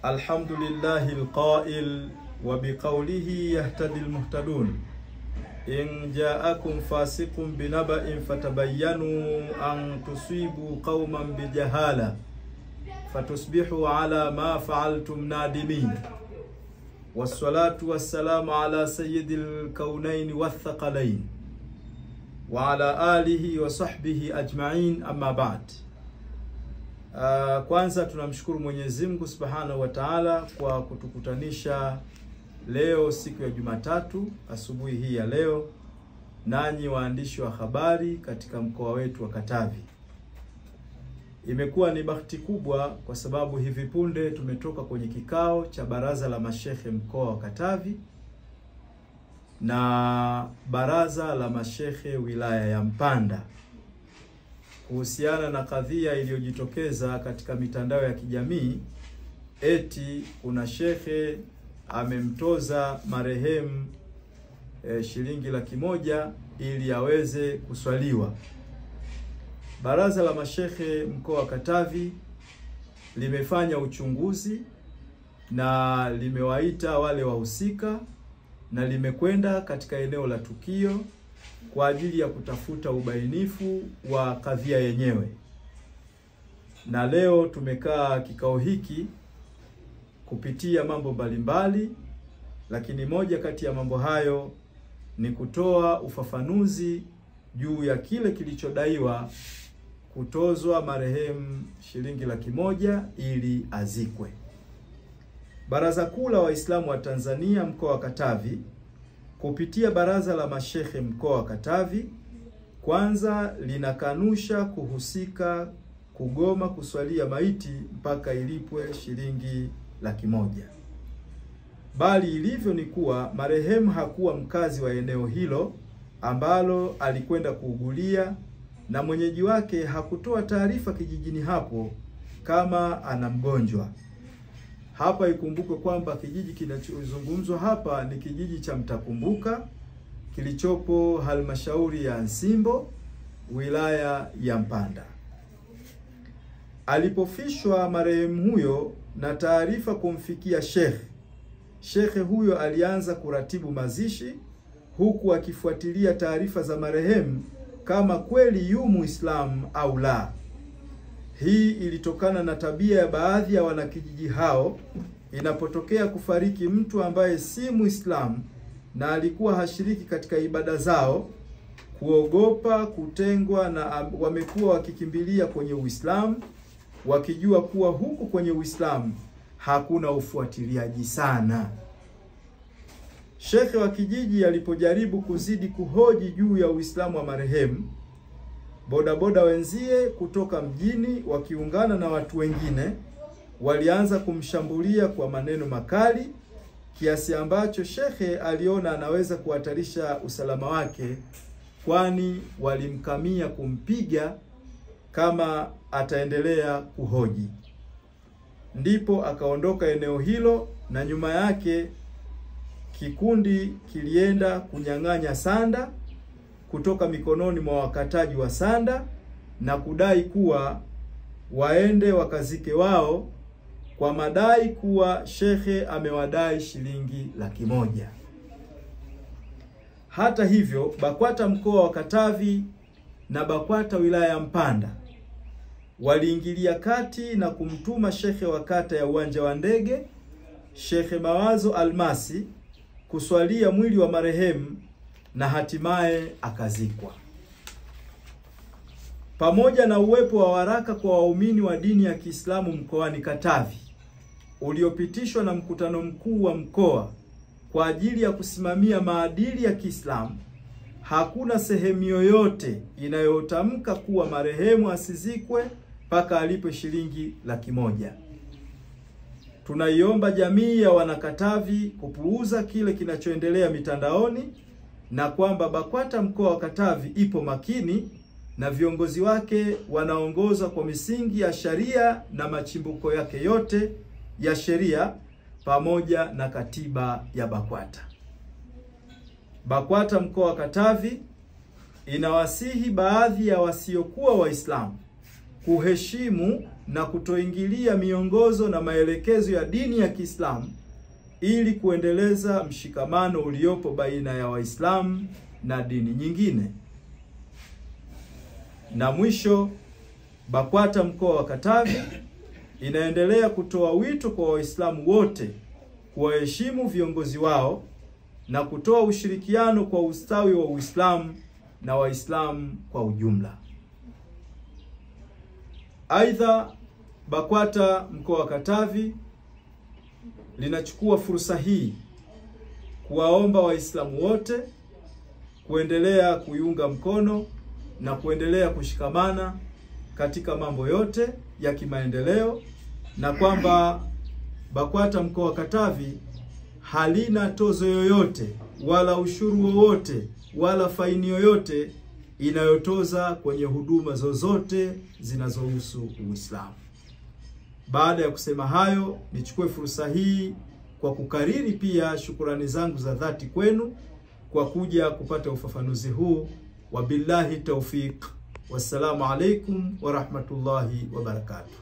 الحمد لله القائل وبقوله يهتدي المهتدون إن جاءكم فاسق بنبأ فتبينوا أن تصيبوا قوما بجهالة فتصبحوا على ما فعلتم نادمين والصلاة والسلام على سيد الكونين والثقلين وعلى آله وصحبه أجمعين أما بعد. Kwanza tunamshukuru Mwenyezi Mungu Subhanahu wa Ta'ala kwa kutukutanisha leo siku ya Jumatatu asubuhi hii ya leo nanyi waandishi wa habari katika mkoa wetu wa Katavi. Imekuwa ni bahati kubwa kwa sababu hivi punde tumetoka kwenye kikao cha baraza la mashehe mkoa wa Katavi na baraza la mashehe wilaya ya Mpanda kuhusiana na kadhia iliyojitokeza katika mitandao ya kijamii eti kuna shehe amemtoza marehemu shilingi 100,000 ili aweze kuswaliwa. Baraza la mashehe mkoa wa Katavi limefanya uchunguzi na limewaita wale wahusika na limekwenda katika eneo la tukio kwa ajili ya kutafuta ubainifu wa kadhia yenyewe. Na leo tumekaa kikao hiki kupitia mambo mbalimbali, lakini moja kati ya mambo hayo ni kutoa ufafanuzi juu ya kile kilichodaiwa kutozwa marehemu shilingi 100,000 ili azikwe. Baraza Kuu la Waislamu wa Tanzania mkoa wa Katavi kupitia baraza la mashehe mkoa wa Katavi kwanza linakanusha kuhusika kugoma kuswalia maiti mpaka ilipwe shilingi 100,000. Bali ilivyo ni kuwa marehemu hakuwa mkazi wa eneo hilo ambalo alikwenda kuugulia na mwenyeji wake hakutoa taarifa kijijini hapo kama ana mgonjwa. Hapa ikumbukwe kwamba kijiji kinachozungumzwa hapa ni kijiji cha Mtakumbuka kilichopo halmashauri ya Nsimbo wilaya ya Mpanda. Alipofishwa marehemu huyo na taarifa kumfikia shekhe huyo alianza kuratibu mazishi huku akifuatilia taarifa za marehemu kama kweli yu Muislamu au la. Hii ilitokana na tabia ya baadhi ya wanakijiji hao inapotokea kufariki mtu ambaye si Muislamu na alikuwa hashiriki katika ibada zao, kuogopa kutengwa na wamekuwa wakikimbilia kwenye Uislamu wakijua kuwa huku kwenye Uislamu hakuna ufuatiliaji sana. Shekhe wa kijiji alipojaribu kuzidi kuhoji juu ya Uislamu wa marehemu, bodaboda wenzie kutoka mjini wakiungana na watu wengine walianza kumshambulia kwa maneno makali kiasi ambacho shekhe aliona anaweza kuhatarisha usalama wake, kwani walimkamia kumpiga kama ataendelea kuhoji. Ndipo akaondoka eneo hilo na nyuma yake kikundi kilienda kunyang'anya sanda kutoka mikononi mwa wakataji wa sanda na kudai kuwa waende wakazike wao kwa madai kuwa shekhe amewadai shilingi 100,000. Hata hivyo, BAKWATA mkoa wa Katavi na BAKWATA wilaya ya Mpanda waliingilia kati na kumtuma shekhe wa kata ya Uwanja wa Ndege, Shekhe Mawazo Almasi, kuswalia mwili wa marehemu na hatimaye akazikwa. Pamoja na uwepo wa waraka kwa waumini wa dini ya Kiislamu mkoani Katavi uliopitishwa na mkutano mkuu wa mkoa kwa ajili ya kusimamia maadili ya Kiislamu, hakuna sehemu yoyote inayotamka kuwa marehemu asizikwe mpaka alipwe shilingi 100,000. Tunaiomba jamii ya wanakatavi kupuuza kile kinachoendelea mitandaoni na kwamba BAKWATA mkoa wa Katavi ipo makini na viongozi wake wanaongozwa kwa misingi ya sharia na machimbuko yake yote ya sheria pamoja na katiba ya BAKWATA. BAKWATA mkoa wa Katavi inawasihi baadhi ya wasiokuwa Waislamu kuheshimu na kutoingilia miongozo na maelekezo ya dini ya Kiislamu ili kuendeleza mshikamano uliopo baina ya Waislamu na dini nyingine. Na mwisho, BAKWATA mkoa wa Katavi inaendelea kutoa wito kwa Waislamu wote kuwaheshimu viongozi wao na kutoa ushirikiano kwa ustawi wa Uislamu na Waislamu kwa ujumla. Aidha, BAKWATA mkoa wa Katavi linachukua fursa hii kuwaomba Waislamu wote kuendelea kuiunga mkono na kuendelea kushikamana katika mambo yote ya kimaendeleo, na kwamba BAKWATA mkoa wa Katavi halina tozo yoyote wala ushuru wowote wala faini yoyote inayotoza kwenye huduma zozote zinazohusu Uislamu. Baada ya kusema hayo, nichukue fursa hii kwa kukariri pia shukrani zangu za dhati kwenu kwa kuja kupata ufafanuzi huu. Wabillahi tawfiq. Wassalamu alaikum wa rahmatullahi wa barakatuh.